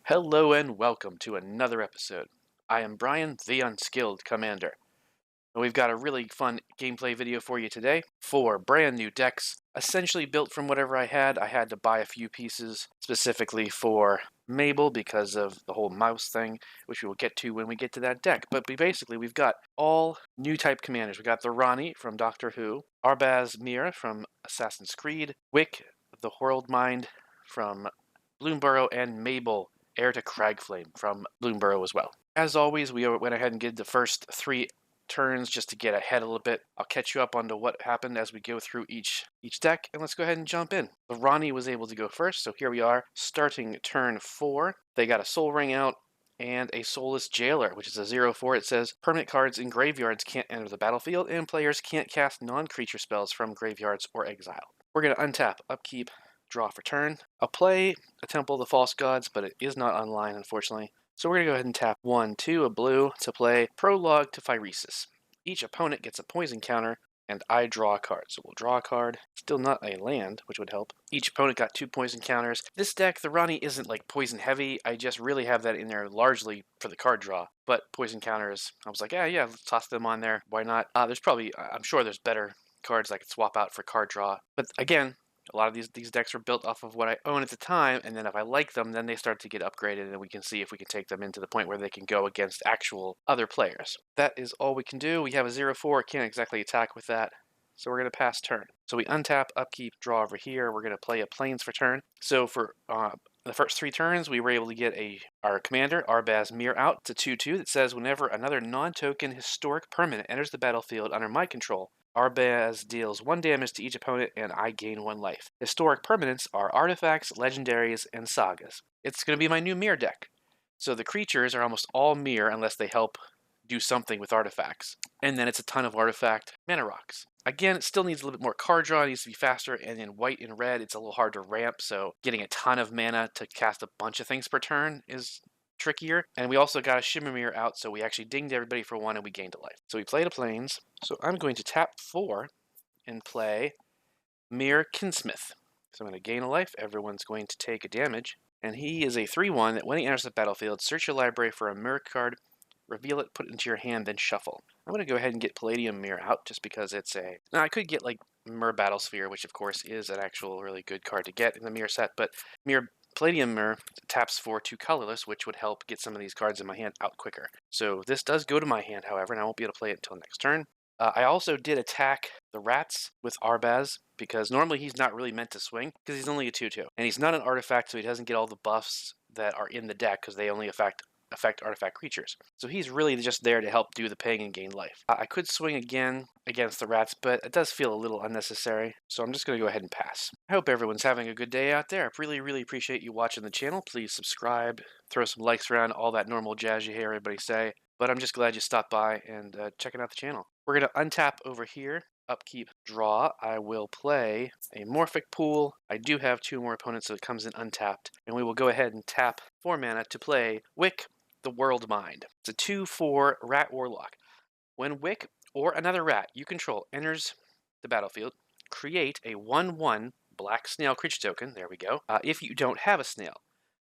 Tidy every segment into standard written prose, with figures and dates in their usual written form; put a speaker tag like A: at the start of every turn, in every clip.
A: Hello and welcome to another episode. I am Brian, the Unskilled Commander. And we've got a really fun gameplay video for you today. 4 brand new decks, essentially built from whatever I had. I had to buy a few pieces specifically for Mabel because of the whole mouse thing, which we will get to when we get to that deck. But we've got all new type commanders. We got the Rani from Doctor Who, Arbaaz Mira from Assassin's Creed, Wick, the World Mind from Bloomborough, and Mabel, heir to Cragflame from Bloomborough as well. As always, we went ahead and did the first 3 turns just to get ahead a little bit. I'll catch you up onto what happened as we go through each deck, and let's go ahead and jump in. The Rani was able to go first, so here we are, starting turn 4. They got a Soul Ring out and a Soulless Jailer, which is a 0/4. It says permanent cards in graveyards can't enter the battlefield, and players can't cast non-creature spells from graveyards or exile. We're going to untap, upkeep, draw for turn. I'll play a Temple of the False Gods, but it is not online, unfortunately. So we're going to go ahead and tap 1/2, a blue, to play Prologue to Phyresis. Each opponent gets a poison counter, and I draw a card. So we'll draw a card. Still not a land, which would help. Each opponent got 2 poison counters. This deck, the Rani, isn't like poison heavy. I just really have that in there largely for the card draw. But poison counters, I was like, yeah, let's toss them on there. Why not? I'm sure there's better cards I could swap out for card draw. But again, a lot of these decks were built off of what I own at the time, and then if I like them, then they start to get upgraded, and we can see if we can take them into the point where they can go against actual other players. That is all we can do. We have a 0/4, can't exactly attack with that, so we're going to pass turn. So we untap, upkeep, draw over here. We're going to play a Plains for turn. So for the first 3 turns, we were able to get our commander, Arbaaz Mir, out. It's a 2/2 that says whenever another non-token historic permanent enters the battlefield under my control, Arbaaz deals 1 damage to each opponent, and I gain 1 life. Historic permanents are artifacts, legendaries, and sagas. It's going to be my new Mir deck. So the creatures are almost all Mir unless they help do something with artifacts. And then it's a ton of artifact mana rocks. Again, it still needs a little bit more card draw. It needs to be faster, and in white and red, it's a little hard to ramp, so getting a ton of mana to cast a bunch of things per turn is trickier. And we also got a Shimmermere out, so we actually dinged everybody for 1 and we gained a life. So we played a Plains. So I'm going to tap 4 and play Mir Kinsmith. So I'm going to gain a life. Everyone's going to take a damage. And he is a 3/1 that when he enters the battlefield, search your library for a Mir card, reveal it, put it into your hand, then shuffle. I'm going to go ahead and get Palladium Mir out just because it's a... Now, I could get like Mir Battlesphere, which of course is an actual really good card to get in the Mir set, but Palladium Mir taps for 2 colorless, which would help get some of these cards in my hand out quicker. So this does go to my hand, however, and I won't be able to play it until next turn. I also did attack the rats with Arbaaz, because normally he's not really meant to swing, because he's only a 2/2. And he's not an artifact, so he doesn't get all the buffs that are in the deck, because they only affect artifact creatures. So he's really just there to help do the ping and gain life. I could swing again against the rats, but it does feel a little unnecessary, so I'm just going to go ahead and pass. I hope everyone's having a good day out there. I really appreciate you watching the channel. Please subscribe, throw some likes around, all that normal jazz you hear everybody say. But I'm just glad you stopped by and checking out the channel. We're going to untap over here, upkeep, draw. I will play a Morphic Pool. I do have 2 more opponents, so it comes in untapped. And we will go ahead and tap 4 mana to play Wick, the World Mind. It's a 2/4 Rat Warlock. When Wick or another rat you control enters the battlefield, create a 1/1 black snail creature token. There we go. If you don't have a snail.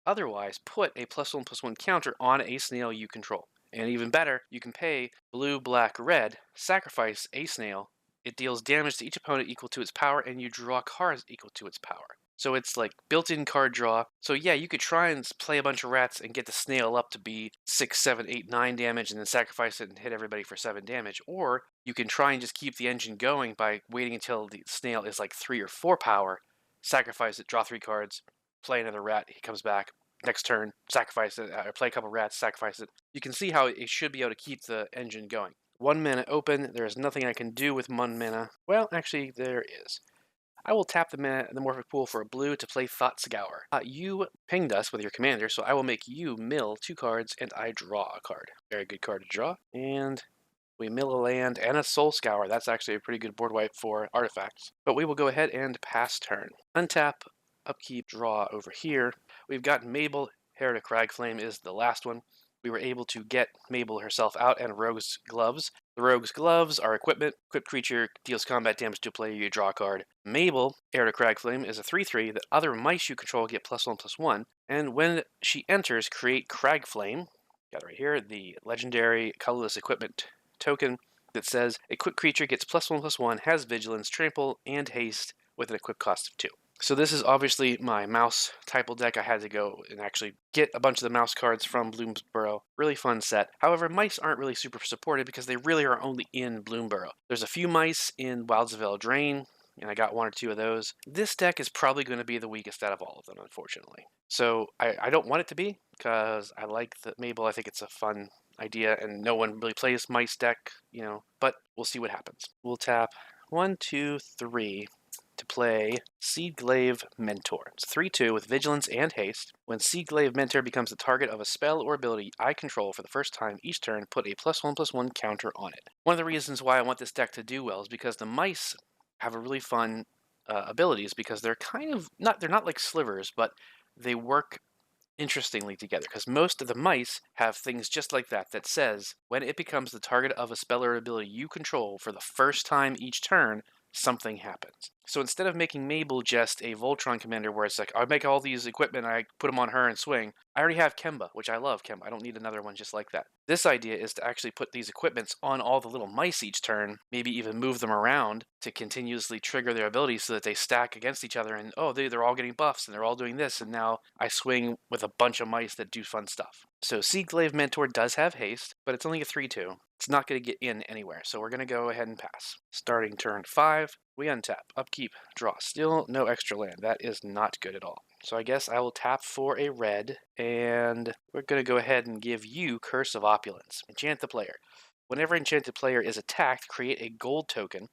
A: Otherwise, put a +1/+1 counter on a snail you control. And even better, you can pay blue, black, red, sacrifice a snail. It deals damage to each opponent equal to its power, and you draw cards equal to its power. So it's like built-in card draw. So yeah, you could try and play a bunch of rats and get the snail up to be 6, 7, 8, 9 damage, and then sacrifice it and hit everybody for 7 damage. Or you can try and just keep the engine going by waiting until the snail is like 3 or 4 power, sacrifice it, draw 3 cards, play another rat, he comes back. Next turn, sacrifice it, or play a couple rats, sacrifice it. You can see how it should be able to keep the engine going. 1 mana open, there is nothing I can do with 1 mana. Well, actually, there is. I will tap the Morphic Pool for a blue to play Thought Scour. You pinged us with your commander, so I will make you mill 2 cards, and I draw a card. Very good card to draw. And we mill a land and a Soul Scour. That's actually a pretty good board wipe for artifacts. But we will go ahead and pass turn. Untap, upkeep, draw over here. We've got Mabel, Heir to Cragflame is the last one. we were able to get Mabel herself out and Rogue's Gloves. The Rogue's Gloves are equipment. Equipped creature deals combat damage to a player, you draw a card. Mabel, Heir to Cragflame, is a 3/3 that other mice you control get +1/+1. And when she enters, create Cragflame. Got it right here, the legendary colorless equipment token that says equipped creature gets +1/+1, has vigilance, trample, and haste with an equip cost of 2. So this is obviously my mouse typal deck. I had to go and actually get a bunch of the mouse cards from Bloomsburrow. Really fun set. However, mice aren't really super supported because they really are only in Bloomsburrow. There's a few mice in Wilds of Eldraine, and I got 1 or 2 of those. This deck is probably going to be the weakest out of all of them, unfortunately. So I don't want it to be because I like the Mabel. I think it's a fun idea, and no one really plays mice deck, but we'll see what happens. We'll tap 1, 2, 3 to play Seedglaive Mentor. It's 3/2 with Vigilance and Haste. When Seedglaive Mentor becomes the target of a spell or ability I control for the first time each turn, put a +1/+1 counter on it. One of the reasons why I want this deck to do well is because the mice have a really fun abilities because they're kind of they're not like slivers, but they work interestingly together because most of the mice have things just like that says when it becomes the target of a spell or ability you control for the first time each turn, something happens. So instead of making Mabel just a Voltron commander where it's like, I make all these equipment, I put them on her and swing, I already have Kemba, which I love Kemba. I don't need another one just like that. This idea is to actually put these equipments on all the little mice each turn, maybe even move them around to continuously trigger their abilities so that they stack against each other and, oh, they're all getting buffs and they're all doing this, and now I swing with a bunch of mice that do fun stuff. So Seedglaive Mentor does have haste, but it's only a 3/2. It's not going to get in anywhere, so we're going to go ahead and pass. Starting turn 5, we untap, upkeep, draw. Still no extra land. That is not good at all. So I guess I will tap for a red, and we're going to go ahead and give you Curse of Opulence. Enchant the player. Whenever enchanted player is attacked, create a gold token.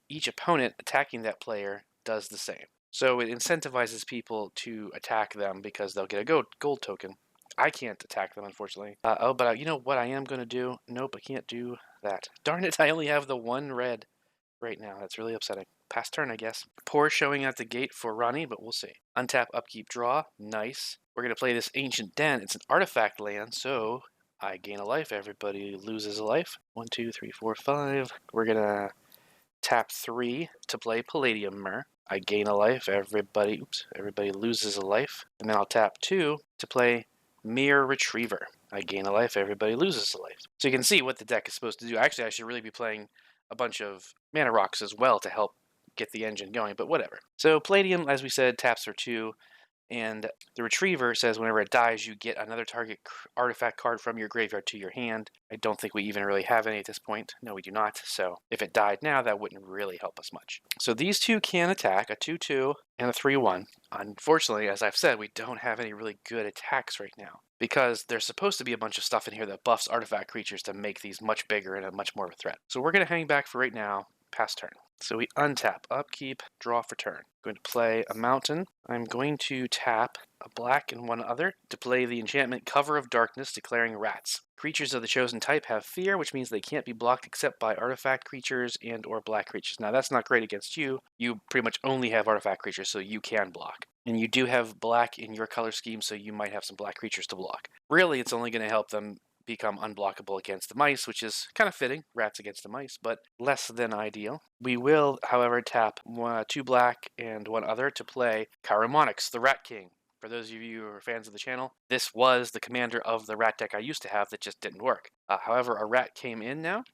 A: Each opponent attacking that player does the same. So it incentivizes people to attack them because they'll get a gold token. I can't attack them, unfortunately. But you know what I am going to do? Nope, I can't do that. Darn it, I only have the 1 red right now. That's really upsetting. Pass turn, I guess. Poor showing at the gate for Rani, but we'll see. Untap, upkeep, draw. Nice. We're going to play this Ancient Den. It's an artifact land, so I gain a life. Everybody loses a life. 1, 2, 3, 4, 5. We're going to tap 3 to play Palladium Myr. I gain a life. Everybody loses a life. And then I'll tap 2 to play Mere Retriever. I gain a life, everybody loses a life. So you can see what the deck is supposed to do. Actually, I should really be playing a bunch of mana rocks as well to help get the engine going, but whatever. So Palladium, as we said, taps for 2, and the Retriever says whenever it dies, you get another target artifact card from your graveyard to your hand. I don't think we even really have any at this point. No, we do not. So if it died now, that wouldn't really help us much. So these two can attack, a 2/2 and a 3/1. Unfortunately, as I've said, we don't have any really good attacks right now because there's supposed to be a bunch of stuff in here that buffs artifact creatures to make these much bigger and a much more of a threat. So we're going to hang back for right now, pass turn. So we untap, upkeep, draw for turn. I'm going to play a mountain. I'm going to tap a black and 1 other to play the enchantment Cover of Darkness, declaring rats. Creatures of the chosen type have fear, which means they can't be blocked except by artifact creatures and or black creatures. Now that's not great against you. You pretty much only have artifact creatures, so you can block. And you do have black in your color scheme, so you might have some black creatures to block. Really, it's only going to help them become unblockable against the mice, which is kind of fitting, rats against the mice, but less than ideal. We will, however, tap 2 black and 1 other to play Chiromonix, the Rat King. For those of you who are fans of the channel, this was the commander of the rat deck I used to have that just didn't work. However, a rat came in now,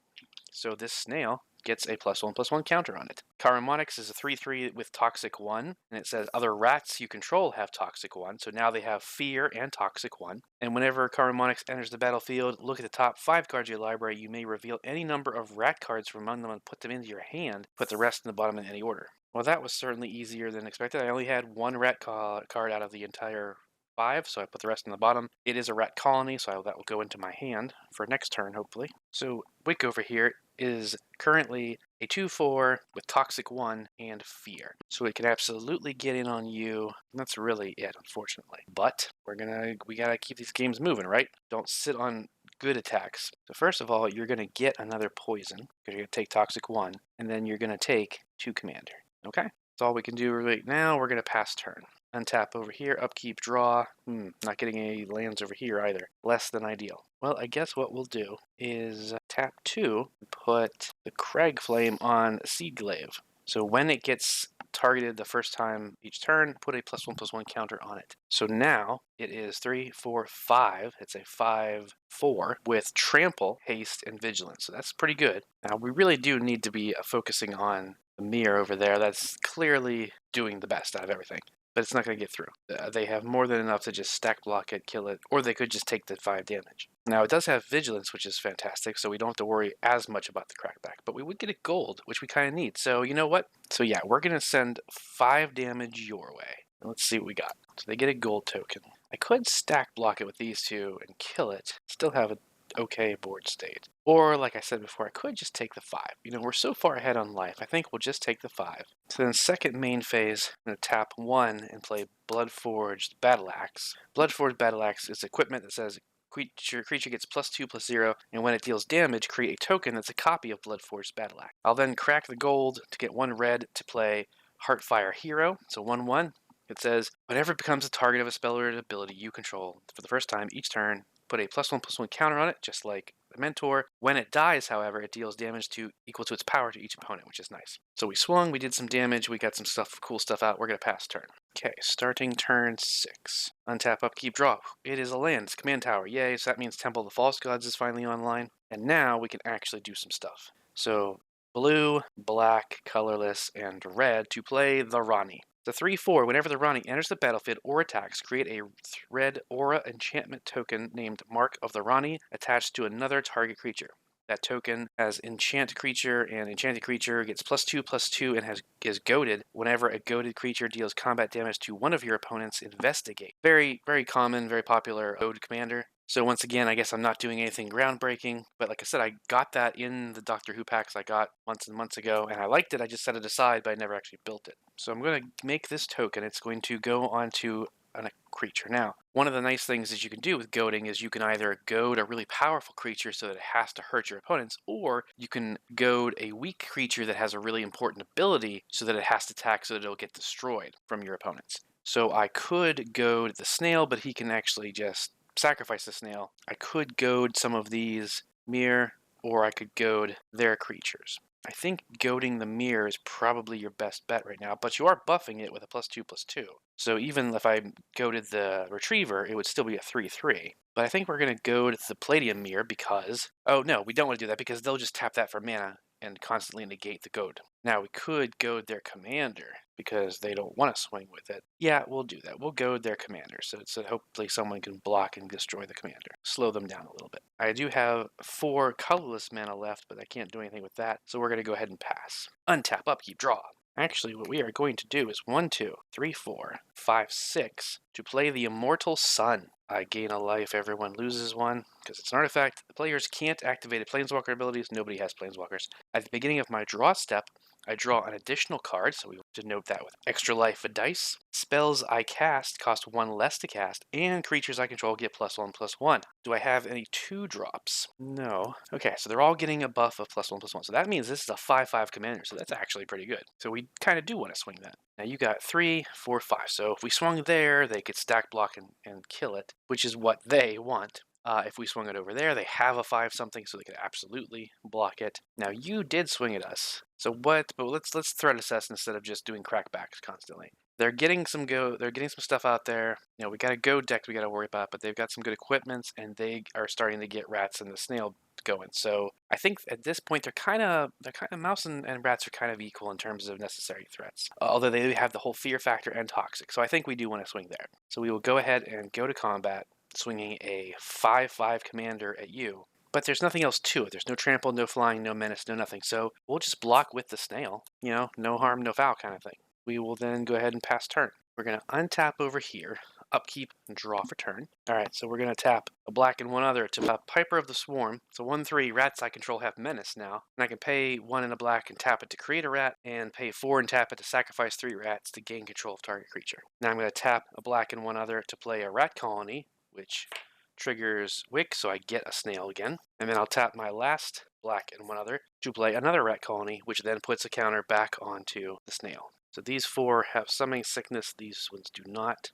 A: so this snail gets a +1/+1 counter on it. Chiromonix is a 3/3 with Toxic 1, and it says other rats you control have Toxic 1, so now they have Fear and Toxic 1. And whenever Chiromonix enters the battlefield, look at the top 5 cards of your library. You may reveal any number of rat cards from among them and put them into your hand. Put the rest in the bottom in any order. Well, that was certainly easier than expected. I only had 1 rat card out of the entire 5, so I put the rest in the bottom. It is a rat colony, so that will go into my hand for next turn, hopefully. So Wick over here is currently a 2/4 with Toxic 1 and Fear. So it can absolutely get in on you. And that's really it, unfortunately. But we gotta keep these games moving, right? Don't sit on good attacks. So first of all, you're gonna get another poison, because you're gonna take Toxic 1, and then you're gonna take 2 commander. Okay? That's all we can do right now. We're gonna pass turn. Untap over here, upkeep, draw. Not getting any lands over here either. Less than ideal. Well, I guess what we'll do is tap 2, put the Crag Flame on Seedglaive. So when it gets targeted the first time each turn, put a +1/+1 counter on it. So now it is 3, 4, 5. It's a 5/4 with Trample, Haste, and Vigilance. So that's pretty good. Now we really do need to be focusing on the mirror over there. That's clearly doing the best out of everything. But it's not going to get through. They have more than enough to just stack block it, kill it, or they could just take the 5 damage. Now it does have Vigilance, which is fantastic, so we don't have to worry as much about the crackback. But we would get a gold, which we kind of need. So you know what? So yeah, we're going to send 5 damage your way. Let's see what we got. So they get a gold token. I could stack block it with these two and kill it. Still have an okay board state. Or, like I said before, I could just take the 5. You know, we're so far ahead on life, I think we'll just take the 5. So then second main phase, I'm going to tap 1 and play Bloodforged Battle Axe. Bloodforged Battle Axe is equipment that says creature gets +2/+0, and when it deals damage, create a token that's a copy of Bloodforged Battle Axe. I'll then crack the gold to get 1 red to play Heartfire Hero, so 1/1. It says, whenever it becomes a target of a spell or ability you control for the first time each turn, put a +1/+1 counter on it, just like the Mentor. When it dies, however, it deals damage equal to its power to each opponent, which is nice. So we swung, we did some damage, we got some cool stuff out. We're going to pass turn. Okay, starting turn 6. Untap, upkeep, draw. It is a land. It's command tower. Yay, so that means Temple of the False Gods is finally online. And now we can actually do some stuff. So blue, black, colorless, and red to play the Rani. The 3/4, whenever the Rani enters the battlefield or attacks, create a red aura enchantment token named Mark of the Rani attached to another target creature. That token has enchant creature, and enchanted creature gets +2/+2 and is goaded. Whenever a goaded creature deals combat damage to one of your opponents, investigate. Very, very common, very popular goad commander. So once again, I guess I'm not doing anything groundbreaking, but like I said, I got that in the Doctor Who packs I got months and months ago, and I liked it. I just set it aside, but I never actually built it. So I'm going to make this token. It's going to go onto a creature. Now, one of the nice things that you can do with goading is you can either goad a really powerful creature so that it has to hurt your opponents, or you can goad a weak creature that has a really important ability so that it has to attack so that it'll get destroyed from your opponents. So I could goad the snail, but he can actually just sacrifice the snail. I could goad some of these mirror, or I could goad their creatures. I think goading the mirror is probably your best bet right now, but you are buffing it with a +2/+2. So even if I goaded the retriever, it would still be a 3/3. But I think we're going to goad the Palladium mirror because... Oh, no, we don't want to do that because they'll just tap that for mana and constantly negate the goad. Now, we could goad their commander because they don't want to swing with it. Yeah, we'll do that. We'll goad their commander so hopefully someone can block and destroy the commander. Slow them down a little bit. I do have 4 colorless mana left, but I can't do anything with that, so we're going to go ahead and pass. Untap, upkeep, draw. Actually, what we are going to do is 1, 2, 3, 4, 5, 6 to play the Immortal Sun. I gain a life, everyone loses one, because it's an artifact. The players can't activate Planeswalker abilities. Nobody has Planeswalkers. At the beginning of my draw step, I draw an additional card, so we will denote that with extra life dice. Spells I cast cost 1 less to cast, and creatures I control get +1/+1. Do I have any 2-drops? No. Okay, so they're all getting a buff of +1/+1. So that means this is a 5/5 commander, so that's actually pretty good. So we kind of do want to swing that. Now you got 3, 4, 5. So if we swung there, they could stack block and kill it, which is what they want. If we swung it over there, they have a 5-something, so they could absolutely block it. Now you did swing at us. So what? But let's threat assess instead of just doing crackbacks constantly. They're getting some stuff out there. You know, we got a go deck we got to worry about, but they've got some good equipments, and they are starting to get rats and the snail going. So I think at this point they're kind of mouse and rats are kind of equal in terms of necessary threats. Although they have the whole fear factor and toxic. So I think we do want to swing there. So we will go ahead and go to combat, swinging a 5/5 commander at you. But there's nothing else to it. There's no trample, no flying, no menace, no nothing. So we'll just block with the snail. You know, no harm, no foul kind of thing. We will then go ahead and pass turn. We're going to untap over here, upkeep, and draw for turn. All right, so we're going to tap a black and 1 other to Piper of the Swarm. So 1/3 rats I control have menace now. And I can pay 1 and a black and tap it to create a rat, and pay 4 and tap it to sacrifice 3 rats to gain control of target creature. Now I'm going to tap a black and 1 other to play a rat colony, which triggers Wick, so I get a snail again. And then I'll tap my last black and 1 other to play another rat colony, which then puts a counter back onto the snail. So these 4 have summoning sickness, these ones do not.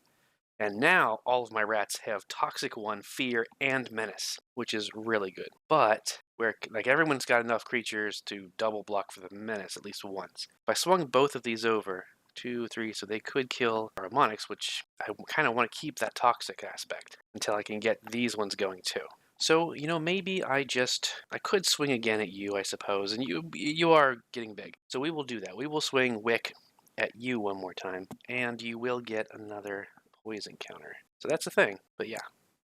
A: And now all of my rats have Toxic 1, Fear, and Menace, which is really good. But where like everyone's got enough creatures to double block for the Menace at least once. If I swung both of these over, 2, 3, so they could kill our Harmonics, which I kind of want to keep that Toxic aspect until I can get these ones going too. So, you know, maybe I could swing again at you, I suppose, and you are getting big. So we will do that. We will swing Wick at you one more time, and you will get another poison counter. So that's a thing, but yeah.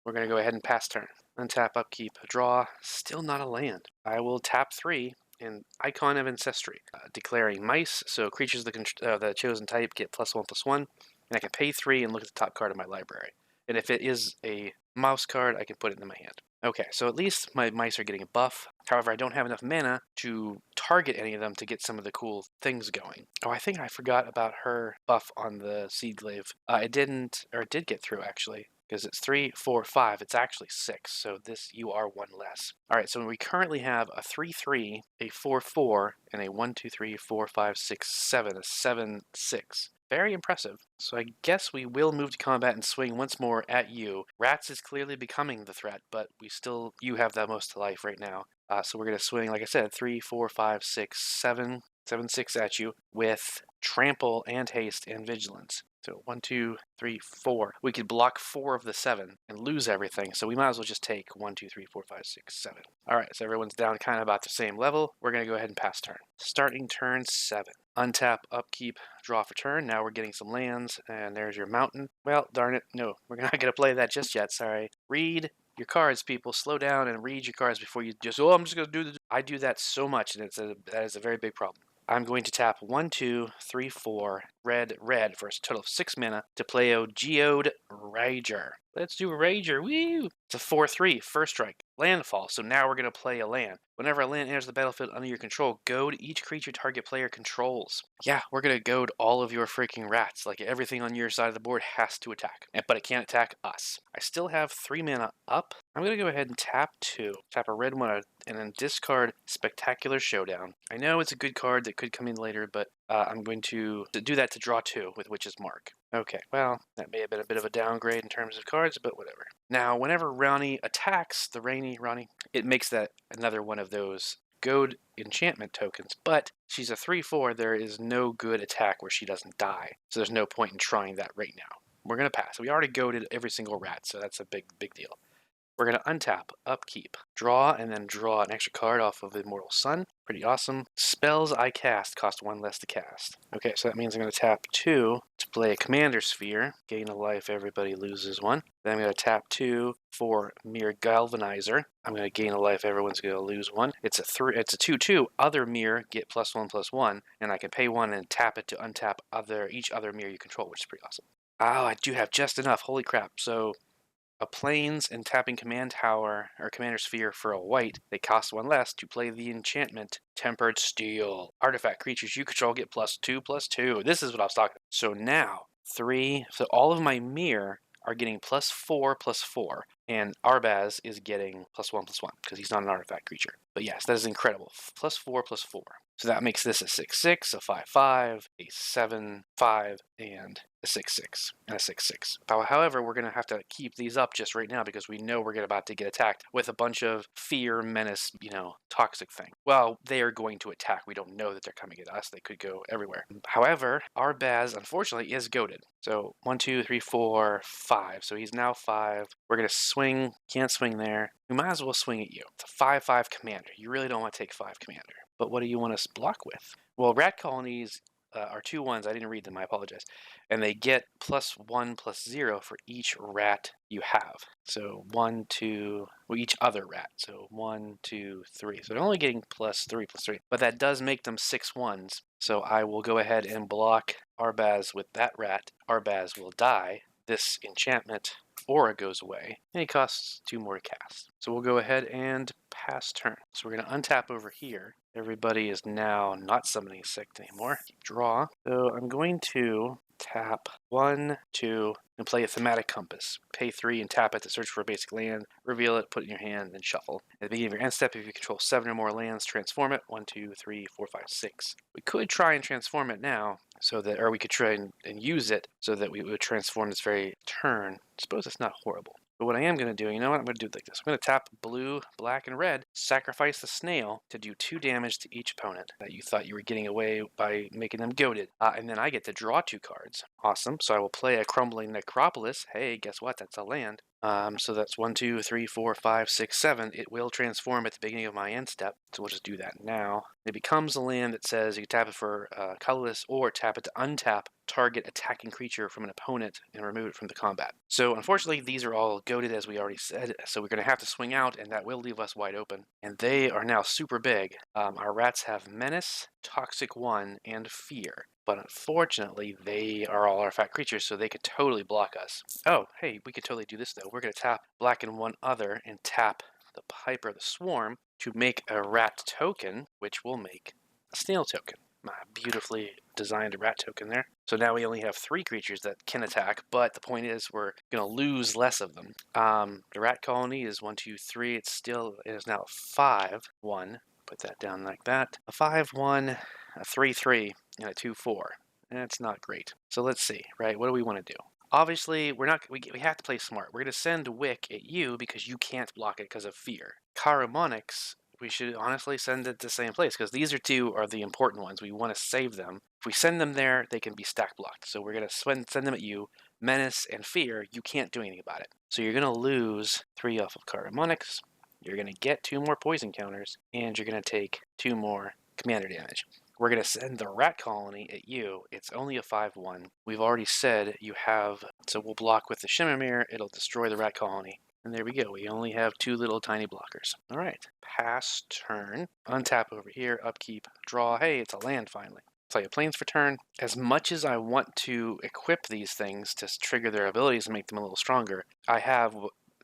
A: We're going to go ahead and pass turn. Untap, upkeep, draw, still not a land. I will tap 3, and Icon of Ancestry, declaring mice, so creatures of the chosen type get +1/+1, and I can pay 3 and look at the top card of my library. And if it is a mouse card, I can put it in my hand. Okay, so at least my mice are getting a buff. However, I don't have enough mana to target any of them to get some of the cool things going. Oh, I think I forgot about her buff on the Seedglaive. It did get through, actually, because it's 3, 4, 5. It's actually 6, so you are 1 less. All right, so we currently have a 3/3, a 4/4, and a 1, 2, 3, 4, 5, 6, 7, a 7/6. Very impressive. So I guess we will move to combat and swing once more at you. Rats is clearly becoming the threat, but you have the most to life right now. So we're going to swing, like I said, 3, 4, 5, 6, 7, 7, 6 at you with trample and haste and vigilance. So 1, 2, 3, 4. We could block 4 of the 7 and lose everything. So we might as well just take 1, 2, 3, 4, 5, 6, 7. All right, so everyone's down kind of about the same level. We're going to go ahead and pass turn. Starting turn 7. Untap, upkeep, draw for turn. Now we're getting some lands, and there's your mountain. Well, darn it. No, we're not going to play that just yet. Sorry. Read your cards, people. Slow down and read your cards before you just, I'm just going to do the... I do that so much, and that is a very big problem. I'm going to tap 1, 2, 3, 4, red for a total of 6 mana to play a Geode Rager. Let's do a Rager. Woo! It's a 4/3, first strike, landfall. So now we're going to play a land. Whenever a land enters the battlefield under your control, goad each creature target player controls. Yeah, we're going to goad all of your freaking rats. Like everything on your side of the board has to attack, but it can't attack us. I still have 3 mana up. I'm going to go ahead and tap 2. Tap a red one and then discard Spectacular Showdown. I know it's a good card that could come in later, but I'm going to do that to draw 2 with Witch's Mark. Okay, well, that may have been a bit of a downgrade in terms of cards, but whatever. Now, whenever Rani attacks the Rani, it makes that another one of those goad enchantment tokens, but she's a 3/4. There is no good attack where she doesn't die, so there's no point in trying that right now. We're going to pass. We already goaded every single rat, so that's a big deal. We're going to untap, upkeep, draw, and then draw an extra card off of Immortal Sun. Pretty awesome. Spells I cast cost 1 less to cast. Okay, so that means I'm going to tap 2 to play a Commander Sphere. Gain a life, everybody loses 1. Then I'm going to tap 2 for Mirror Galvanizer. I'm going to gain a life, everyone's going to lose 1. It's a 2/2. Other mirror, get +1/+1, and I can pay 1 and tap it to untap each other mirror you control, which is pretty awesome. Oh, I do have just enough. Holy crap. So a plains and tapping command tower or commander sphere for a white. They cost 1 less to play the enchantment Tempered Steel. Artifact creatures you control get +2/+2. This is what I was talking about. So now 3. So all of my mirror are getting +4/+4, and Arbaaz is getting +1/+1 because he's not an artifact creature. But yes, that is incredible. +4/+4. So that makes this a 6/6, a 5/5, a 7/5, and a 6/6, and a 6/6. However, we're going to have to keep these up just right now because we know we're about to get attacked with a bunch of fear, menace, toxic thing. Well, they are going to attack. We don't know that they're coming at us. They could go everywhere. However, Arbaaz, unfortunately, is goaded. So 1, 2, 3, 4, 5. So he's now 5. We're going to swing. Can't swing there. We might as well swing at you. It's a 5/5 commander. You really don't want to take 5 commander. But what do you want us to block with? Well, rat colonies are 2 1s. I didn't read them. I apologize. And they get +1/+0 for each rat you have. So 1, 2, well, each other rat. So 1, 2, 3. So they're only getting +3/+3. But that does make them 6 1s. So I will go ahead and block Arbaaz with that rat. Arbaaz will die. This enchantment aura goes away, and it costs 2 more to cast. So we'll go ahead and pass turn. So we're going to untap over here. Everybody is now not summoning sick anymore. Draw. So I'm going to tap 1, 2, and play a Thematic Compass. Pay 3 and tap it to search for a basic land, reveal it, put it in your hand, then shuffle. At the beginning of your end step, if you control 7 or more lands, transform it. 1, 2, 3, 4, 5, 6. We could try and transform it now. so that, or we could try and use it so that we would transform this very turn. I suppose it's not horrible. But what I am going to do, you know what? I'm going to do it like this. I'm going to tap blue, black, and red, sacrifice the snail to do 2 damage to each opponent that you thought you were getting away by making them goaded. And then I get to draw 2 cards. Awesome. So I will play a Crumbling Necropolis. Hey, guess what? That's a land. So that's 1, 2, 3, 4, 5, 6, 7. It will transform at the beginning of my end step. So we'll just do that now. It becomes a land that says you can tap it for colorless or tap it to untap target attacking creature from an opponent and remove it from the combat. So unfortunately, these are all goaded, as we already said. So we're going to have to swing out, and that will leave us wide open. And they are now super big. Our rats have Menace, Toxic 1, and Fear. But unfortunately, they are all artifact creatures, so they could totally block us. Oh, hey, we could totally do this, though. We're going to tap black and 1 other and tap the Piper the Swarm to make a rat token, which will make a snail token. My beautifully designed rat token there. So now we only have 3 creatures that can attack, but the point is we're going to lose less of them. The rat colony is 1, 2, 3. It is now 5-1. Put that down like that. A 5-1, a 3-3, and a 2-4. That's not great. So let's see, right? What do we want to do? Obviously, we have to play smart. We're going to send Wick at you because you can't block it because of Fear. Chiromonix, we should honestly send it to the same place because these are the important ones. We want to save them. If we send them there, they can be stack blocked. So we're going to send them at you. Menace and Fear, you can't do anything about it. So you're going to lose 3 off of Chiromonix. You're going to get 2 more poison counters, and you're going to take 2 more commander damage. We're going to send the rat colony at you. It's only a 5-1. We've already said you have, so we'll block with the Shimmermere. It'll destroy the rat colony. And there we go. We only have 2 little tiny blockers. All right. Pass turn. Untap over here. Upkeep. Draw. Hey, it's a land finally. Play a plains for turn. As much as I want to equip these things to trigger their abilities and make them a little stronger, I have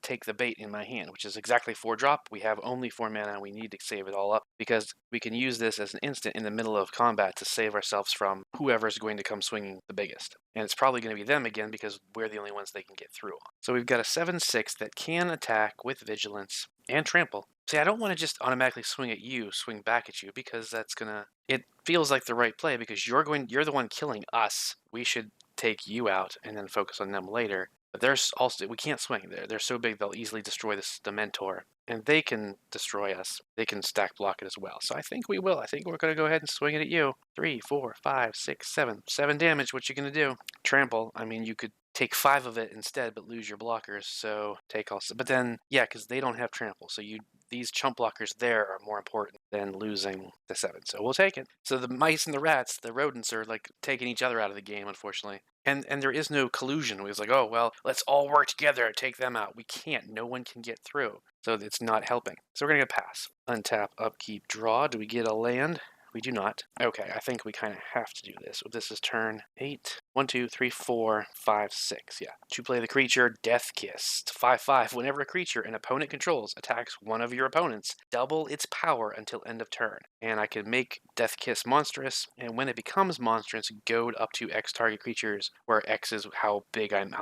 A: Take the Bait in my hand, which is exactly 4 drop. We have only 4 mana, and we need to save it all up because we can use this as an instant in the middle of combat to save ourselves from whoever's going to come swinging the biggest. And it's probably going to be them again because we're the only ones they can get through on. So we've got a 7/6 that can attack with Vigilance and Trample. See, I don't want to just automatically swing back at you, because that's gonna. It feels like the right play because you're the one killing us. We should take you out and then focus on them later. But there's also, we can't swing there. They're so big they'll easily destroy the Mentor. And they can destroy us. They can stack block it as well. So I think we will. I think we're going to go ahead and swing it at you. 3, 4, 5, 6, 7. 7 damage. What you going to do? Trample. I mean, you could take 5 of it instead, but lose your blockers. So take also. But then, yeah, because they don't have trample. So these chump blockers there are more important than losing the 7. So we'll take it. So the mice and the rats, the rodents, are like taking each other out of the game, unfortunately. And there is no collusion. It was like, oh, well, let's all work together and take them out. We can't. No one can get through. So it's not helping. So we're going to get pass. Untap, upkeep, draw. Do we get a land? We do not. Okay, I think we kind of have to do this. This is turn 8. 1, 2, 3, 4, 5, 6. Yeah. To play the creature, Death Kiss. 5/5. Whenever a creature an opponent controls attacks one of your opponents, double its power until end of turn. And I can make Death Kiss monstrous, and when it becomes monstrous, goad up to X target creatures, where X is how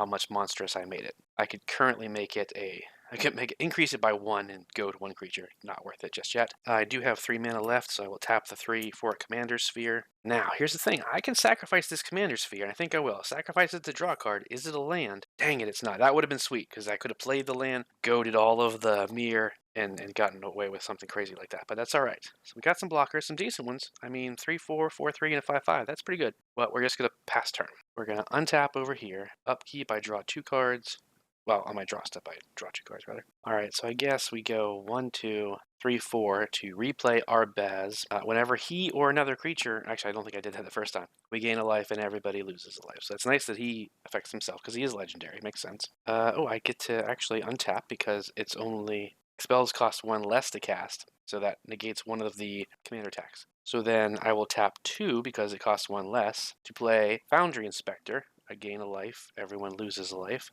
A: much monstrous I made it. I could currently make it increase it by 1 and go to 1 creature. Not worth it just yet. I do have 3 mana left, so I will tap the 3 for a Commander Sphere. Now, here's the thing. I can sacrifice this Commander Sphere, and I think I will. Sacrifice it to draw a card. Is it a land? Dang it, it's not. That would have been sweet, because I could have played the land, goaded all of the mirror, and gotten away with something crazy like that. But that's all right. So we got some blockers, some decent ones. I mean, 3/4, 4/3, and a 5/5. That's pretty good. But we're just going to pass turn. We're going to untap over here. Upkeep, I draw 2 cards. Well, on my draw step, I draw 2 cards, rather. All right, so I guess we go 1, 2, 3, 4 to replay Arbaaz. Whenever he or another creature, actually, I don't think I did that the first time, we gain a life and everybody loses a life. So it's nice that he affects himself because he is legendary. Makes sense. I get to actually untap because it's only spells cost 1 less to cast, so that negates one of the commander attacks. So then I will tap 2 because it costs 1 less to play Foundry Inspector. I gain a life. Everyone loses a life.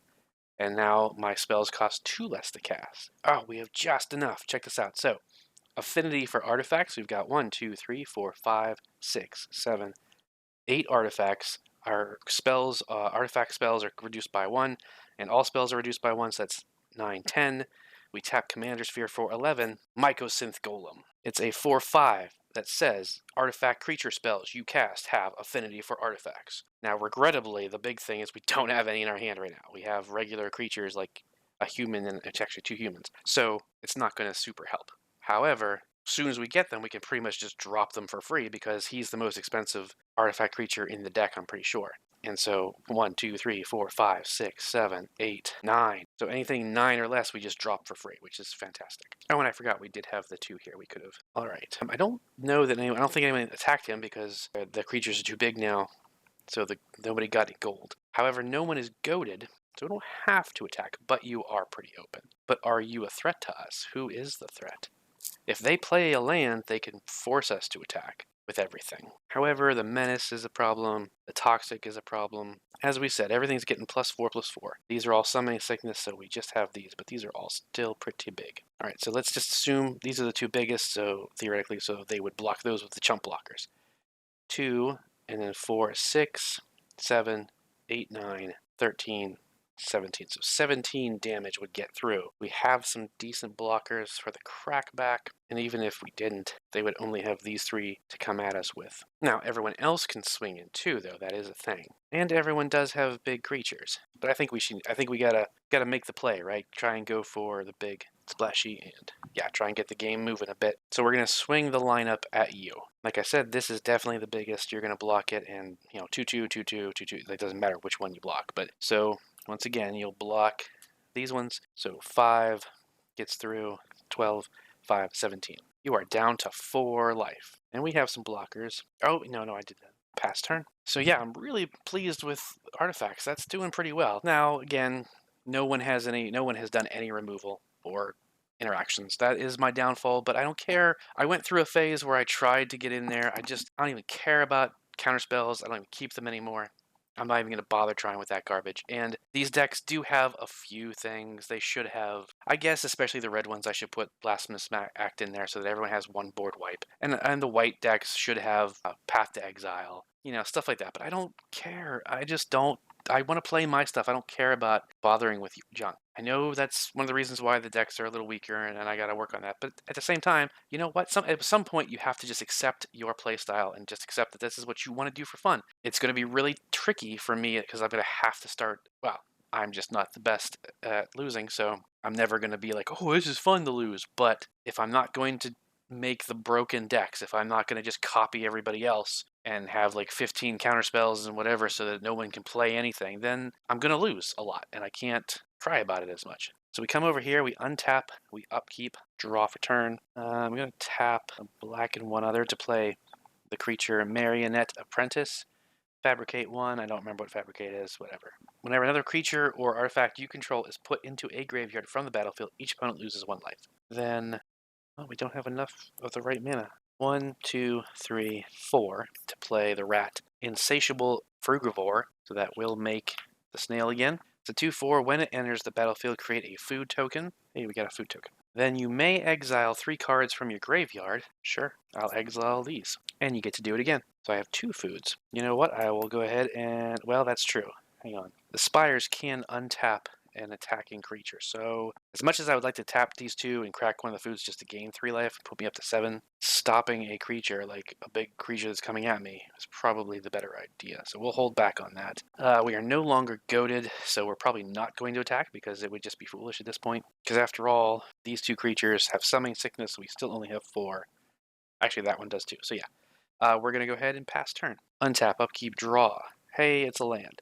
A: And now my spells cost 2 less to cast. Oh, we have just enough. Check this out. So, affinity for artifacts. We've got 1, 2, 3, 4, 5, 6, 7, 8 artifacts. Our spells, artifact spells are reduced by 1, and all spells are reduced by 1, so that's 9, 10. We tap Commander Sphere for 11. Mycosynth Golem. It's a 4/5. that says artifact creature spells you cast have affinity for artifacts. Now, regrettably, the big thing is we don't have any in our hand right now. We have regular creatures like a human, and it's actually 2 humans. So it's not going to super help. However, as soon as we get them, we can pretty much just drop them for free because he's the most expensive artifact creature in the deck, I'm pretty sure. And so 1, 2, 3, 4, 5, 6, 7, 8, 9. So anything 9 or less, we just drop for free, which is fantastic. Oh, and I forgot we did have the 2 here. We could have. All right. I don't know that anyone. I don't think anyone attacked him because the creatures are too big now. So nobody got any gold. However, no one is goaded, so we don't have to attack. But you are pretty open. But are you a threat to us? Who is the threat? If they play a land, they can force us to attack with everything. However, the menace is a problem. The toxic is a problem. As we said, everything's getting +4/+4. These are all summoning sickness, so we just have these, but these are all still pretty big. All right, so let's just assume these are the 2 biggest, so theoretically, so they would block those with the chump blockers. 2, and then 4, 6, 7, 8, 9, 13, 17. So 17 damage would get through. We have some decent blockers for the crackback, and even if we didn't, they would only have these 3 to come at us with. Now, everyone else can swing in too, though. That is a thing. And everyone does have big creatures. But I think we gotta make the play, right? Try and go for the big splashy and yeah, try and get the game moving a bit. So we're gonna swing the lineup at you. Like I said, this is definitely the biggest. You're gonna block it, and 2/2, 2/2, 2/2. It doesn't matter which one you block. But so once again, you'll block these ones. So 5 gets through, 12, 5, 17. You are down to 4 life. And we have some blockers. Oh, no, I did that. Pass turn. So yeah, I'm really pleased with artifacts. That's doing pretty well. Now, again, no one has done any removal or interactions. That is my downfall, but I don't care. I went through a phase where I tried to get in there. I don't even care about counterspells. I don't even keep them anymore. I'm not even going to bother trying with that garbage. And these decks do have a few things. They should have, I guess, especially the red ones, I should put Blasphemous Act in there so that everyone has 1 board wipe. And the white decks should have Path to Exile, stuff like that. But I don't care. I just don't. I want to play my stuff. I don't care about bothering with junk. I know that's one of the reasons why the decks are a little weaker, and I got to work on that. But at the same time, you know what? At some point, you have to just accept your play style and just accept that this is what you want to do for fun. It's going to be really tricky for me because I'm going to have to start. Well, I'm just not the best at losing, so I'm never going to be like, oh, this is fun to lose. But if I'm not going to make the broken decks, if I'm not going to just copy everybody else and have like 15 counterspells and whatever so that no one can play anything, then I'm going to lose a lot, and I can't cry about it as much. So we come over here, we untap, we upkeep, draw for turn. I'm going to tap a black and 1 other to play the creature Marionette Apprentice. Fabricate 1, I don't remember what Fabricate is, whatever. Whenever another creature or artifact you control is put into a graveyard from the battlefield, each opponent loses 1 life. Then, we don't have enough of the right mana. 1, 2, 3, 4 to play the rat Insatiable Frugivore, so that will make the snail again. It's a 2/4. When it enters the battlefield, create a food token. Hey, we got a food token. Then you may exile 3 cards from your graveyard. Sure, I'll exile these. And you get to do it again. So I have 2 foods. You know what? I will go ahead and, well, that's true. Hang on. The spires can untap an attacking creature. So as much as I would like to tap these 2 and crack one of the foods just to gain 3 life, put me up to 7, stopping a creature, like a big creature that's coming at me, is probably the better idea. So we'll hold back on that. We are no longer goaded, so we're probably not going to attack because it would just be foolish at this point. Because after all, these 2 creatures have summoning sickness, so we still only have 4. Actually, that one does too. So yeah, we're going to go ahead and pass turn. Untap, upkeep, draw. Hey, it's a land,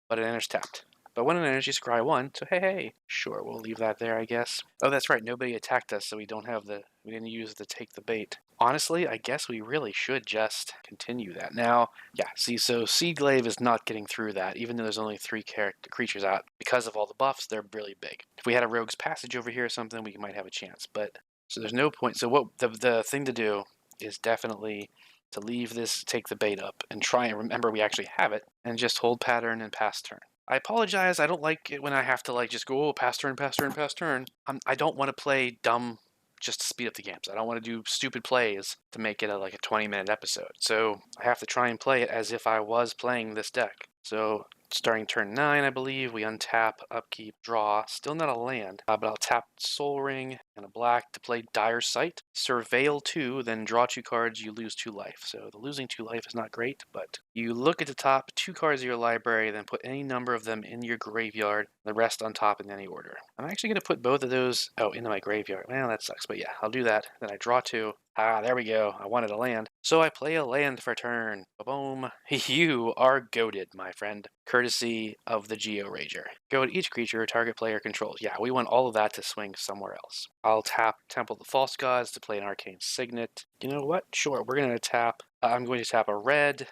A: but it enters tapped. But when it enters, you scry 1, so hey. Sure, we'll leave that there, I guess. Oh, that's right, nobody attacked us, so we didn't use the take the bait. Honestly, I guess we really should just continue that. Now, yeah, see, so Seedglaive is not getting through that, even though there's only 3 creatures out. Because of all the buffs, they're really big. If we had a Rogue's Passage over here or something, we might have a chance, but... So there's no point. So what the thing to do is definitely to leave this take the bait up and try and remember we actually have it and just hold pattern and pass turn. I apologize. I don't like it when I have to just go, pass turn, pass turn, pass turn. I don't want to play dumb just to speed up the games. I don't want to do stupid plays to make it a 20-minute episode. So I have to try and play it as if I was playing this deck. So Starting turn 9, I believe, we untap, upkeep, draw. Still not a land, but I'll tap Soul Ring and a black to play Dire Sight. Surveil 2, then draw 2 cards, you lose 2 life. So the losing 2 life is not great, but you look at the top 2 cards of your library, then put any number of them in your graveyard, the rest on top in any order. I'm actually going to put both of those into my graveyard. Well, that sucks, but yeah, I'll do that. Then I draw 2. Ah, there we go. I wanted a land. So I play a land for turn. Boom. You are goated, my friend. Courtesy of the Geo Rager. Goad each creature target player controls. Yeah, we want all of that to swing somewhere else. I'll tap Temple of the False Gods to play an Arcane Signet. You know what? Sure, we're going to tap. I'm going to tap a red,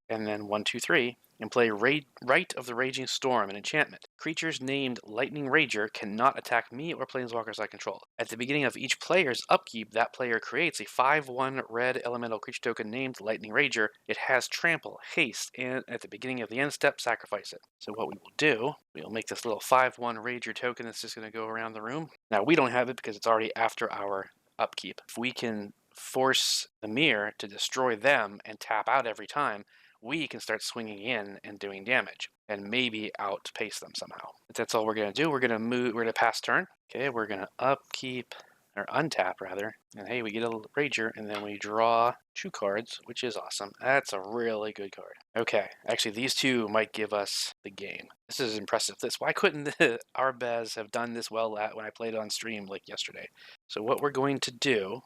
A: and then 1, 2, 3. And play Rite of the Raging Storm, an enchantment. Creatures named Lightning Rager cannot attack me or planeswalkers I control. At the beginning of each player's upkeep, that player creates a 5/1 red elemental creature token named Lightning Rager. It has trample, haste, and at the beginning of the end step, sacrifice it. So what we will do, we'll make this little 5/1 Rager token that's just going to go around the room. Now we don't have it because it's already after our upkeep. If we can force the mirror to destroy them and tap out every time, we can start swinging in and doing damage and maybe outpace them somehow. But that's all we're going to do. We're going to move, we're going to pass turn. Okay, we're going to upkeep, or untap rather. And hey, we get a Rager and then we draw 2 cards, which is awesome. That's a really good card. Okay, actually these 2 might give us the game. This is impressive. Why couldn't the Arbaaz have done this well when I played it on stream like yesterday? So what we're going to do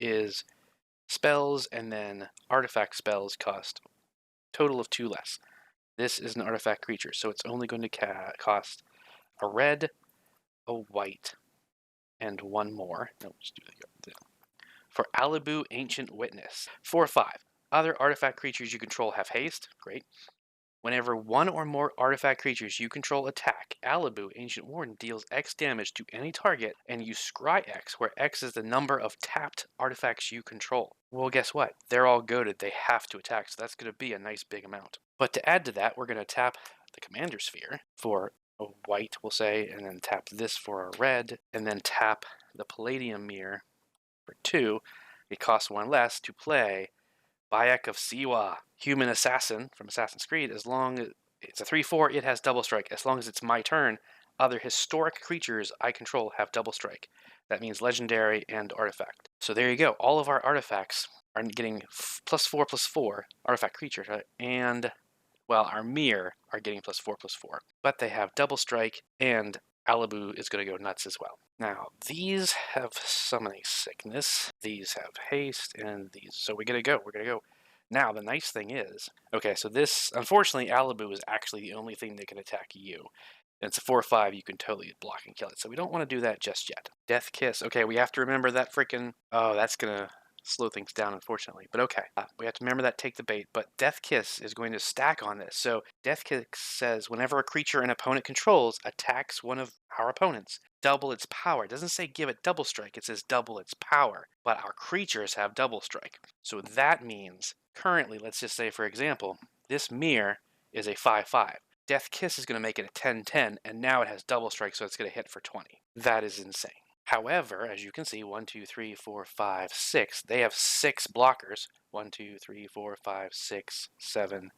A: is spells and then artifact spells cost total of 2 less. This is an artifact creature, so it's only going to cost a red, a white, and 1 more. No, let's do the for Alibu Ancient Witness. 4/5. Other artifact creatures you control have haste. Great. Whenever 1 or more artifact creatures you control attack, Alibu Ancient Warden deals X damage to any target, and you scry X, where X is the number of tapped artifacts you control. Well, guess what? They're all goaded. They have to attack, so that's going to be a nice big amount. But to add to that, we're going to tap the Commander Sphere for a white, we'll say, and then tap this for a red, and then tap the Palladium Mirror for 2. It costs 1 less to play Bayek of Siwa, Human Assassin from Assassin's Creed. As long as it's a 3/4, it has double strike. As long as it's my turn, other historic creatures I control have double strike. That means legendary and artifact. So there you go. All of our artifacts are getting +4/+4 artifact creatures, right? And, well, our mirror are getting +4/+4. But they have double strike, and Alibu is going to go nuts as well. Now, these have summoning sickness, these have haste, and these. So we're going to go. We're going to go. Now, the nice thing is, okay, so this, unfortunately, Alibu is actually the only thing that can attack you. And it's a 4/5, you can totally block and kill it. So we don't want to do that just yet. Death Kiss. Okay, we have to remember that freaking. Oh, that's going to slow things down, unfortunately. But okay, we have to remember that take the bait. But Death Kiss is going to stack on this. So Death Kiss says whenever a creature an opponent controls attacks one of our opponents, double its power. It doesn't say give it double strike, it says double its power. But our creatures have double strike. So that means currently, let's just say, for example, this mirror is a 5/5. Death Kiss is going to make it a 10/10, and now it has double strike, so it's going to hit for 20. That is insane. However, as you can see, 1, 2, 3, 4, 5, 6. They have 6 blockers. 1, 2, 3, 4, 5, 6, 7,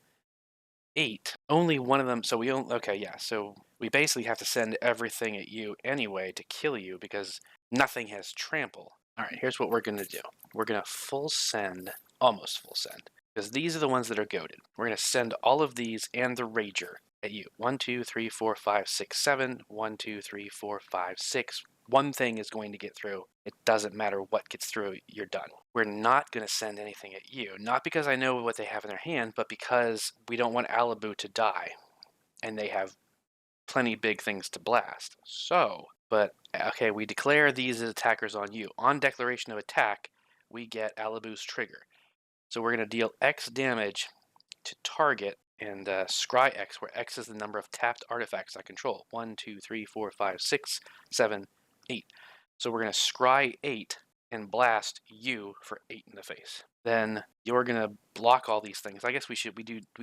A: 8. Only one of them. So we only. Okay, yeah. So we basically have to send everything at you anyway to kill you because nothing has trample. All right. Here's what we're going to do. We're going to full send, almost full send, because these are the ones that are goaded. We're going to send all of these and the Rager at you. 1, 2, 3, 4, 5, 6, 7. 1, 2, 3, 4, 5, 6. One thing is going to get through. It doesn't matter what gets through, you're done. We're not going to send anything at you. Not because I know what they have in their hand, but because we don't want Alibu to die. And they have plenty big things to blast. So, but, okay, we declare these as attackers on you. On declaration of attack, we get Alibu's trigger. So we're going to deal X damage to target and scry X, where X is the number of tapped artifacts I control. 1, 2, 3, 4, 5, 6, 7, 8. So we're going to scry 8 and blast you for 8 in the face. Then you're going to block all these things. I guess we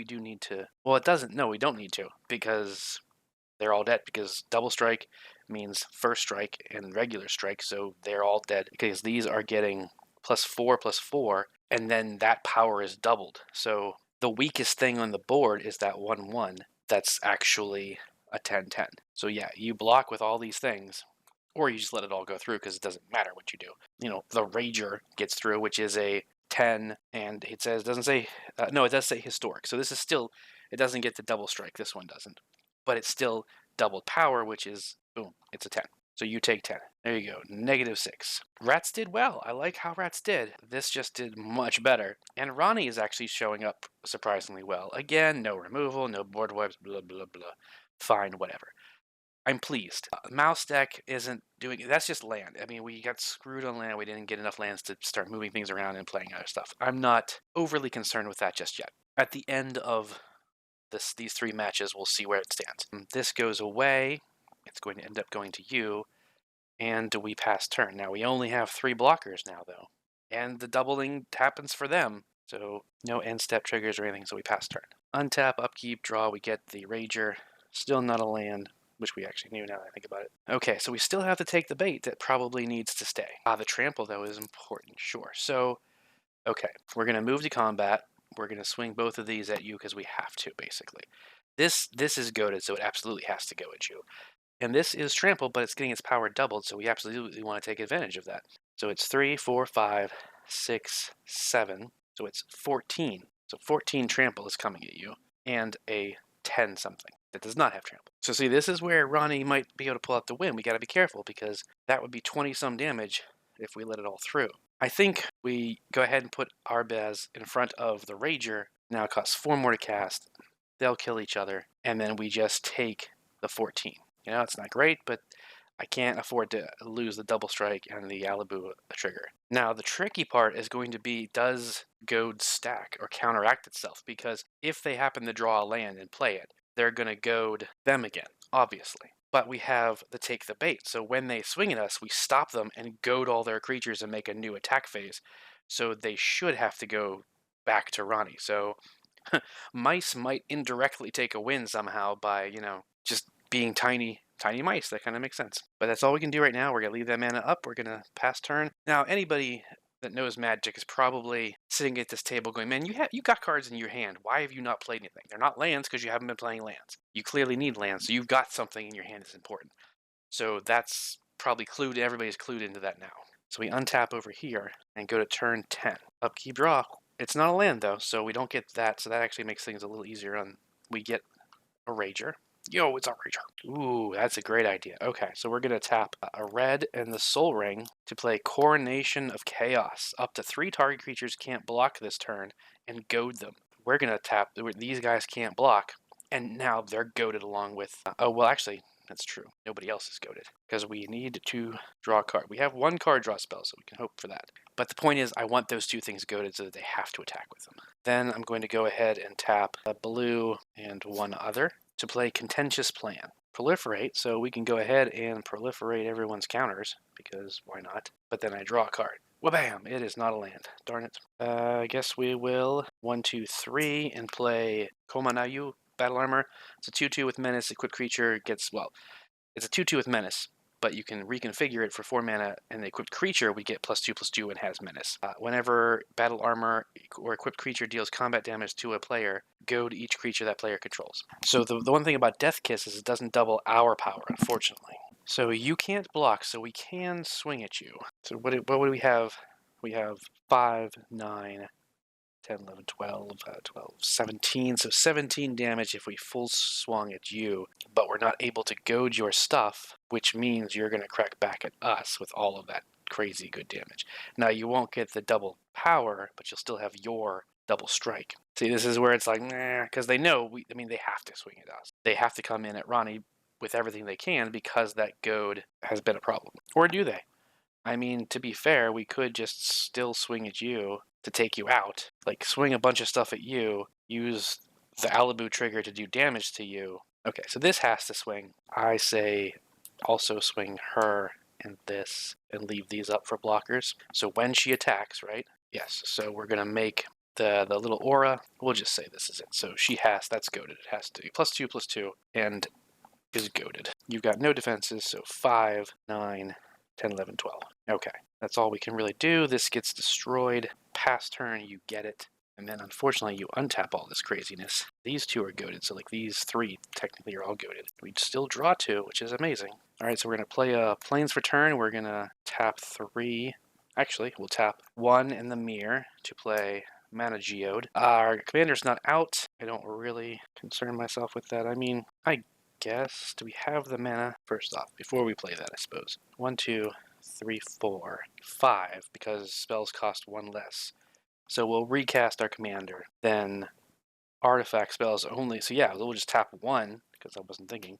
A: do need to. Well, it doesn't. No, we don't need to because they're all dead. Because double strike means first strike and regular strike, so they're all dead. Because these are getting +4/+4, and then that power is doubled. So the weakest thing on the board is that 1/1 that's actually a 10/10. So yeah, you block with all these things, or you just let it all go through because it doesn't matter what you do. You know, the Rager gets through, which is a 10, and it says, doesn't say, no, it does say historic. So this is still, it doesn't get the double strike. This one doesn't. But it's still doubled power, which is, boom, it's a 10. So you take 10. There you go, -6. Rats did well. I like how Rats did. This just did much better. And Rani is actually showing up surprisingly well. Again, no removal, no board wipes, blah, blah, blah. Fine, whatever. I'm pleased. Mouse deck isn't doing, that's just land. I mean, we got screwed on land. We didn't get enough lands to start moving things around and playing other stuff. I'm not overly concerned with that just yet. At the end of these 3 matches, we'll see where it stands. This goes away. It's going to end up going to you, and we pass turn. Now, we only have 3 blockers now, though, and the doubling happens for them, so no end step triggers or anything, so we pass turn. Untap, upkeep, draw, we get the Rager. Still not a land, which we actually knew now that I think about it. Okay, so we still have to take the bait that probably needs to stay. The trample, though, is important, sure. So, okay, we're going to move to combat. We're going to swing both of these at you because we have to, basically. This is goaded, so it absolutely has to go at you. And this is trample, but it's getting its power doubled, so we absolutely want to take advantage of that. So it's 3, 4, 5, 6, 7. So it's 14. So 14 trample is coming at you, and a 10 something that does not have trample. So see, this is where Rani might be able to pull out the win. We got to be careful because that would be 20 some damage if we let it all through. I think we go ahead and put Arbaaz in front of the Rager. Now it costs 4 more to cast. They'll kill each other, and then we just take the 14. You know, it's not great, but I can't afford to lose the double strike and the Alibu trigger. Now, the tricky part is going to be, does goad stack or counteract itself? Because if they happen to draw a land and play it, they're going to goad them again, obviously. But we have the take the bait, so when they swing at us, we stop them and goad all their creatures and make a new attack phase. So they should have to go back to Rani. So mice might indirectly take a win somehow by, you know, just being tiny mice. That kind of makes sense. But that's all we can do right now. We're going to leave that mana up. We're going to pass turn. Now, anybody that knows Magic is probably sitting at this table going, man, you got cards in your hand. Why have you not played anything? They're not lands because you haven't been playing lands. You clearly need lands, so you've got something in your hand that's important. So that's probably everybody's clued into that now. So we untap over here and go to turn 10. Upkeep, draw. It's not a land, though, so we don't get that, so that actually makes things a little easier. We get a Rager. Yo, it's a Rager. Ooh, that's a great idea. Okay, so we're going to tap a red and the Soul Ring to play Coronation of Chaos. Up to 3 target creatures can't block this turn and goad them. We're going to tap, these guys can't block, and now they're goaded along with, oh, well, actually, that's true. Nobody else is goaded because we need to draw a card. We have 1 card draw spell, so we can hope for that. But the point is, I want those 2 things goaded so that they have to attack with them. Then I'm going to go ahead and tap a blue and 1 other to play Contentious Plan. Proliferate, so we can go ahead and proliferate everyone's counters, because why not? But then I draw a card. Wha-bam! It is not a land. Darn it. I guess we will 1, 2, 3 and play Komanayu, Battle Armor. It's a 2/2 with Menace. Equipped creature gets, well, it's a 2/2 with Menace, but you can reconfigure it for 4 mana, and the equipped creature we get +2/+2 and has Menace. Whenever Battle Armor or equipped creature deals combat damage to a player, goad each creature that player controls. So the one thing about Death Kiss is it doesn't double our power, unfortunately. So you can't block, so we can swing at you. So what do we have? We have 5, 9, 10, 11, 12, 17. So 17 damage if we full swung at you, but we're not able to goad your stuff, which means you're going to crack back at us with all of that crazy good damage. Now, you won't get the double power, but you'll still have your double strike. See, this is where it's like, nah, because they know, they have to swing at us. They have to come in at Rani with everything they can because that goad has been a problem. Or do they? I mean, to be fair, we could just still swing at you to take you out. Like, swing a bunch of stuff at you, use the Alibu trigger to do damage to you. Okay, so this has to swing. I say also swing her and this and leave these up for blockers. So when she attacks, right? Yes, so we're going to make the little aura. We'll just say this is it. So she has, that's goaded. It has to be +2/+2 and is goaded. You've got no defenses, so 5, 9, 10, 11, 12. Okay, that's all we can really do. This gets destroyed. Pass turn, you get it. And then unfortunately you untap all this craziness. These two are goated, so like these three technically are all goated. We still draw two, which is amazing. Alright, so we're going to play a Plains for turn. We're going to tap 3. Actually, we'll tap 1 in the mirror to play Mana Geode. Our commander's not out. I don't really concern myself with that. I mean, I guess, do we have the mana? First off, before we play that, I suppose. 1, 2, 3, 4, 5, because spells cost 1 less. So we'll recast our commander. Then artifact spells only. So yeah, we'll just tap 1, because I wasn't thinking,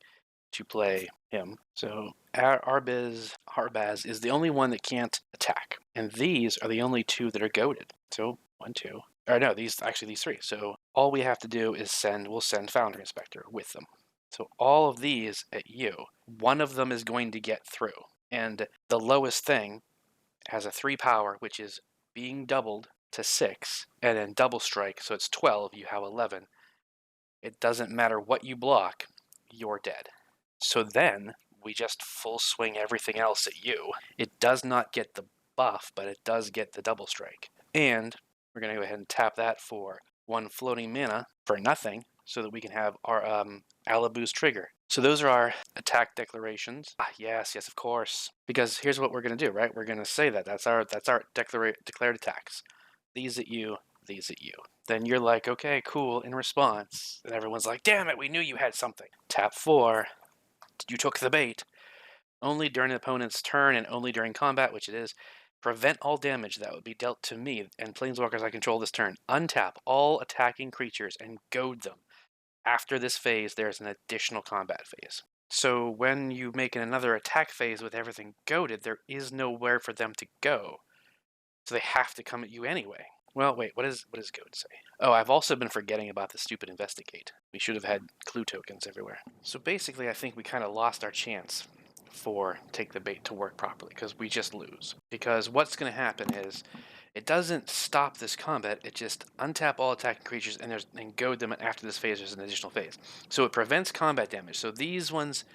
A: to play him. So Arbaaz is the only one that can't attack. And these are the only 2 that are goaded. So 1, 2. Or no, these 3. So all we have to do is we'll send Founder Inspector with them. So all of these at you, one of them is going to get through. And the lowest thing has a 3 power, which is being doubled to 6, and then double strike, so it's 12, you have 11. It doesn't matter what you block, you're dead. So then we just full swing everything else at you. It does not get the buff, but it does get the double strike. And we're going to go ahead and tap that for 1 floating mana for nothing, so that we can have our Alaboo's trigger. So those are our attack declarations. Yes, of course. Because here's what we're going to do, right? We're going to say that's our declared attacks. These at you, these at you. Then you're like, okay, cool, in response. And everyone's like, damn it, we knew you had something. Tap 4. You took the bait. Only during an opponent's turn and only during combat, which it is, prevent all damage that would be dealt to me and planeswalkers I control this turn. Untap all attacking creatures and goad them. After this phase, there's an additional combat phase. So when you make another attack phase with everything goaded, there is nowhere for them to go. So they have to come at you anyway. Well, wait, what does goad say? Oh, I've also been forgetting about the stupid investigate. We should have had clue tokens everywhere. So basically, I think we kind of lost our chance for take the bait to work properly, because we just lose. Because what's going to happen is, it doesn't stop this combat, it just untap all attacking creatures and goad them, and after this phase there's an additional phase. So it prevents combat damage. So these ones,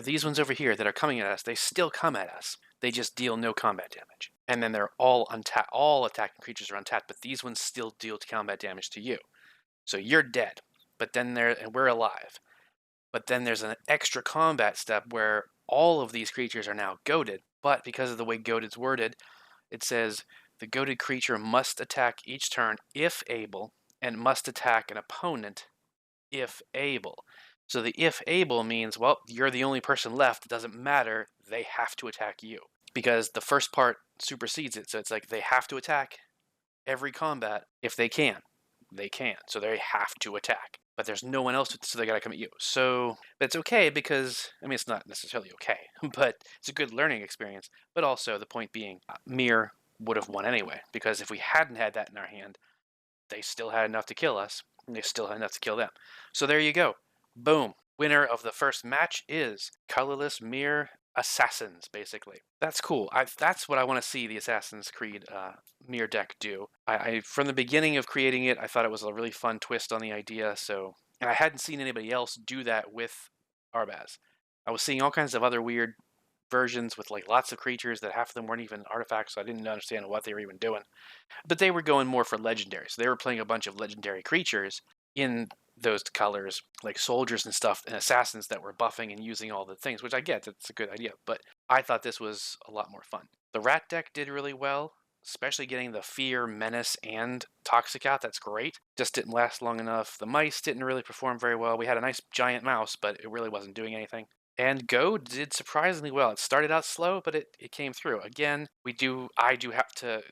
A: these ones over here that are coming at us, they still come at us. They just deal no combat damage. And then they're all untapped. All attacking creatures are untapped, but these ones still deal combat damage to you. So you're dead, but then and we're alive. But then there's an extra combat step where all of these creatures are now goaded, but because of the way goaded's worded, it says the goaded creature must attack each turn if able, and must attack an opponent if able. So the if able means, well, you're the only person left. It doesn't matter. They have to attack you. Because the first part supersedes it. So it's like they have to attack every combat if they can. They can. So they have to attack. But there's no one else, so they gotta come at you. So it's okay because, I mean, it's not necessarily okay, but it's a good learning experience. But also, the point being, Mir would have won anyway. Because if we hadn't had that in our hand, they still had enough to kill us, and they still had enough to kill them. So there you go. Boom. Winner of the first match is Colorless Mir Assassins, basically. That's cool. That's what I want to see the Assassin's Creed Mir deck do. I from the beginning of creating it, I thought it was a really fun twist on the idea. And I hadn't seen anybody else do that with Arbaaz. I was seeing all kinds of other weird versions with like lots of creatures that half of them weren't even artifacts, so I didn't understand what they were even doing. But they were going more for legendary, so they were playing a bunch of legendary creatures in those colors, like soldiers and stuff, and assassins that were buffing and using all the things, which I get, that's a good idea, but I thought this was a lot more fun. The rat deck did really well, especially getting the fear, menace, and toxic out. That's great. Just didn't last long enough. The mice didn't really perform very well. We had a nice giant mouse, but it really wasn't doing anything. And Go did surprisingly well. It started out slow, but it came through. Again, I do have to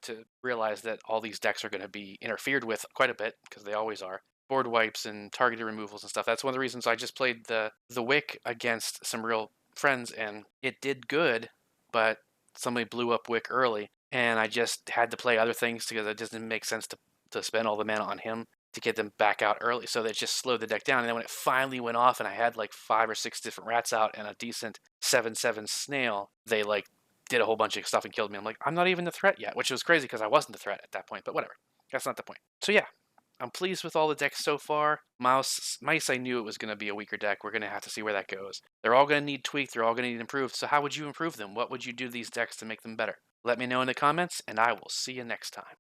A: realize that all these decks are going to be interfered with quite a bit, because they always are. Board wipes and targeted removals and stuff. That's one of the reasons I just played the Wick against some real friends, and it did good, but somebody blew up Wick early, and I just had to play other things because it doesn't make sense to spend all the mana on him to get them back out early. So that just slowed the deck down. And then when it finally went off and I had like 5 or 6 different rats out and a decent 7/7 snail, they like did a whole bunch of stuff and killed me. I'm like, I'm not even the threat yet, which was crazy because I wasn't the threat at that point, but whatever. That's not the point. So yeah, I'm pleased with all the decks so far. Mice, I knew it was going to be a weaker deck. We're going to have to see where that goes. They're all going to need tweaked. They're all going to need improved. So how would you improve them? What would you do to these decks to make them better? Let me know in the comments, and I will see you next time.